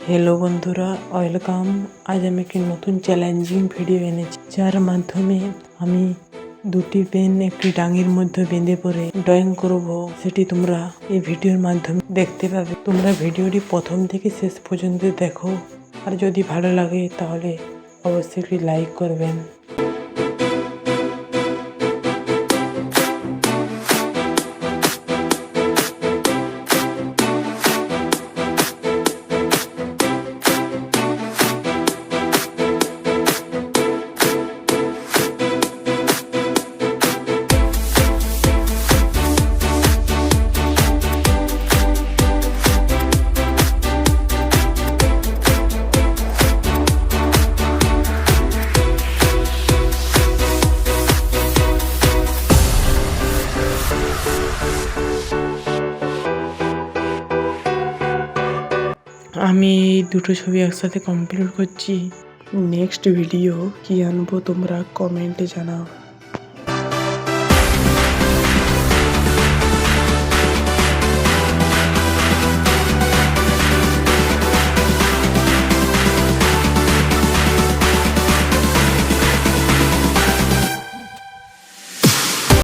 Hello বন্ধুরা, welcome. আজ আমি একটি নতুন চ্যালেঞ্জিং ভিডিও এনেছি, যার মাধ্যমে আমি দুটি পেন একটি ডাঙির মধ্যে বেঁধে পরে ড্রয়িং করব। সেটি তোমরা এই ভিডিওর মাধ্যমে দেখতে পাবে। তোমরা ভিডিওটি প্রথম থেকে শেষ পর্যন্ত দেখো, আর যদি ভালো লাগে তাহলে অবশ্যই একটি লাইক করবেন। আমি এই দুটো ছবি একসাথে কমপ্লিট করছি। নেক্সট ভিডিও কি আনবো তোমরা কমেন্টে জানাও।